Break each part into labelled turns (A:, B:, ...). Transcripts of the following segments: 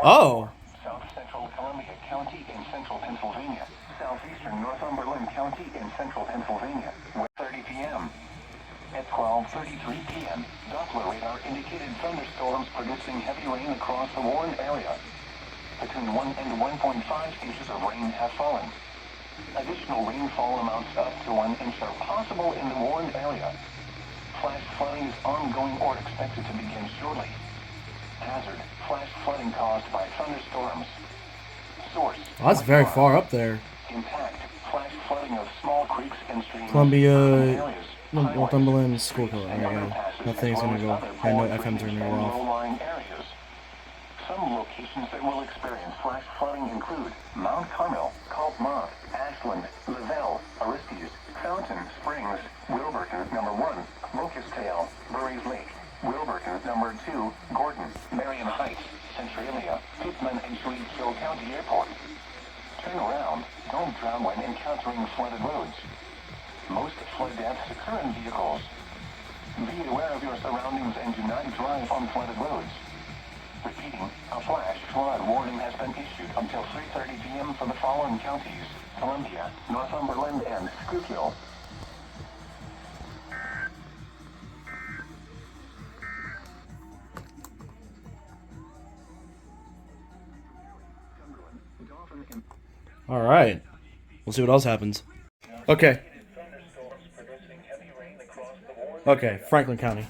A: Oh.
B: South Central Columbia County in central Pennsylvania. Southeastern Northumberland County in central Pennsylvania. 30 p.m. At 12:33 p.m., Doppler radar indicated thunderstorms producing heavy rain across the Warren area. Between 1 and 1.5 inches of rain have fallen. Additional rainfall amounts up to 1 inch are possible in the Warren area. Flash flooding is ongoing or expected to begin shortly. Hazard: flash flooding caused by thunderstorms. Source:
A: Oh, that's very far up there.
B: Impact: flash flooding of small creeks and streams.
A: Columbia, Northumberland School Code. There you go. Nothing's gonna go. I know FM's gonna go off.
B: Some locations that will experience flash flooding include Mount Carmel, Kaltmont, Ashland, Lavelle, Aristes, Fountain Springs, Wilburton No. 1, Locust Tail, Burries Lake, Wilburton No. 2, Gordon, Marion Heights, Centralia, Pittman and Schuylkill County Airport. Turn around. Don't drown when encountering flooded roads. Most flood deaths occur in vehicles. Be aware of your surroundings and do not drive on flooded roads. Repeating, a flash flood warning has been issued until 3:30 p.m. for the following counties: Columbia, Northumberland, and Schuylkill.
A: Alright. We'll see what else happens. Okay. Okay, Franklin County.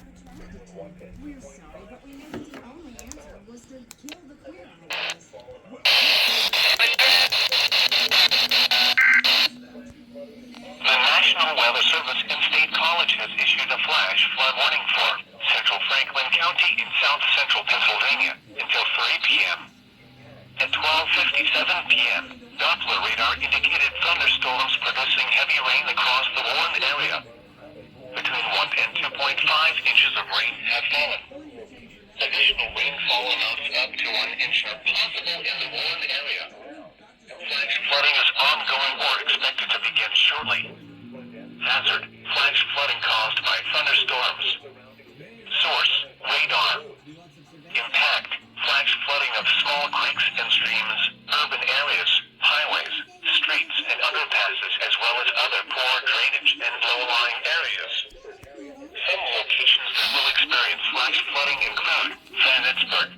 B: The National Weather Service and State College has issued a flash flood warning for central Franklin County in south central Pennsylvania until 3 p.m. At 12:57 p.m., Doppler radar indicated thunderstorms producing heavy rain across the Warren area. Between 1 and 2.5 inches of rain have fallen. Additional rainfall amounts up to 1 inch are possible in the Warren area. Flash flooding is ongoing or expected to begin shortly. Hazard: flash flooding caused by thunderstorms. Source: radar. Impact: flash flooding of small creeks and streams, urban areas, highways, streets, and underpasses, as well as other poor drainage and low-lying areas. Some locations that will experience flash flooding include Vanitsburg.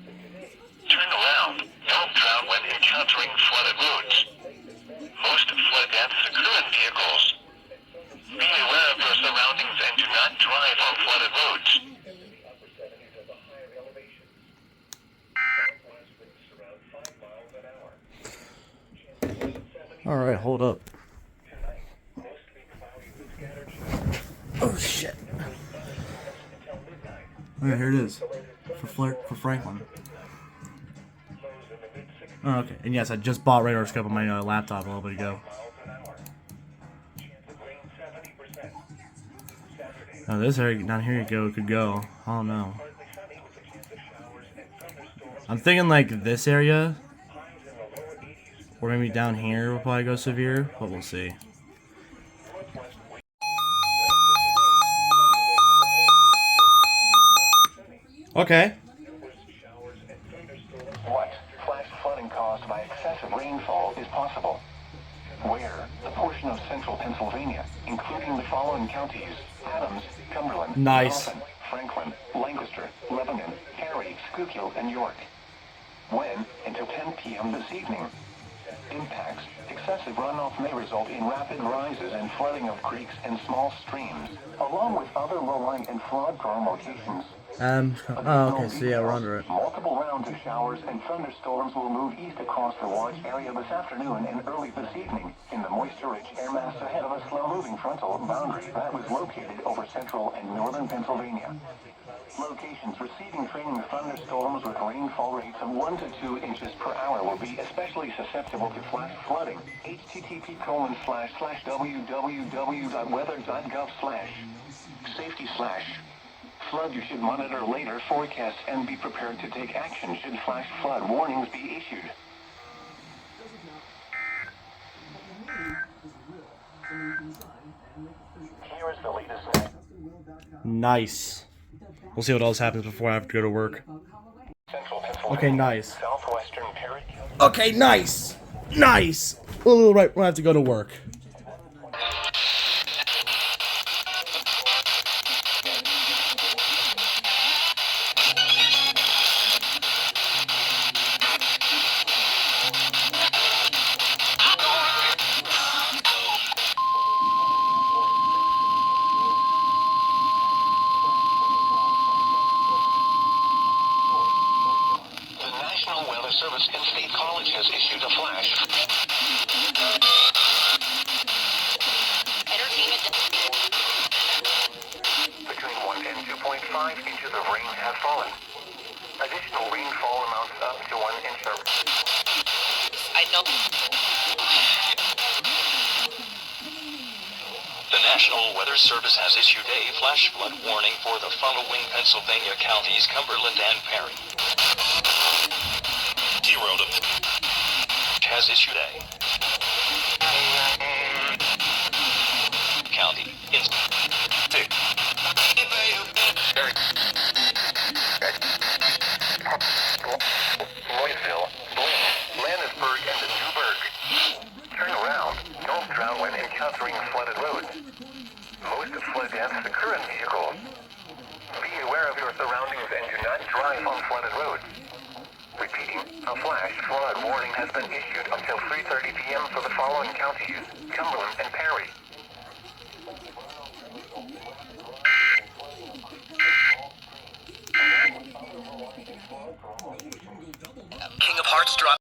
B: Turn around. Don't drown when encountering flooded roads. Most flood deaths occur in vehicles. Be aware of your surroundings and do not drive on flooded roads.
A: Alright, hold up. Oh shit. Okay, here it is. For Franklin. Oh, okay, and yes, I just bought radar scope on my laptop a little bit ago. Now this area down here could go. I don't know. I'm thinking like this area, or maybe down here will probably go severe, but we'll see. Okay.
B: What flash flooding caused by excessive rainfall is possible? Where? A portion of central Pennsylvania, including the following counties: Adams, Cumberland,
A: Nice.
B: Dauphin, Franklin, Lancaster, Lebanon, Cary, Schuylkill, and York. When? Until 10 p.m. this evening. Impacts: excessive runoff may result in rapid rises and flooding of creeks and small streams, along with other low-lying and flood-prone locations.
A: Oh, okay, so yeah, we're under it.
B: Multiple rounds of showers and thunderstorms will move east across the watch area this afternoon and early this evening in the moisture-rich air mass ahead of a slow-moving frontal boundary that was located over central and northern Pennsylvania. Locations receiving training thunderstorms with rainfall rates of 1 to 2 inches per hour will be especially susceptible to flash flooding. http://www.weather.gov/safety/ flood. You should monitor later forecasts and be prepared to take action should flash flood warnings be issued. Here is the latest.
A: Nice. We'll see what else happens before I have to go to work.
B: Central Pennsylvania,
A: Okay, nice.
B: southwestern
A: Okay, nice. Nice. A little right when I have to go to work.
B: The National Weather Service and State College has issued a flash. Between 1 and 2.5 inches of rain have fallen. Additional rainfall amounts up to 1 inch of... I know. The National Weather Service has issued a flash flood warning for the following Pennsylvania counties: Cumberland and Perry. T-Road has issued a county in Louisville, Landisburg, and the Newburgh. Turn around. Don't drown when encountering flooded roads. Most flood deaths occur in vehicles. Be aware of your surroundings and do not drive on flooded roads. Repeating, a flash flood warning has been issued until 3:30 p.m. for the following counties: Cumberland and Perry. King of Hearts drop.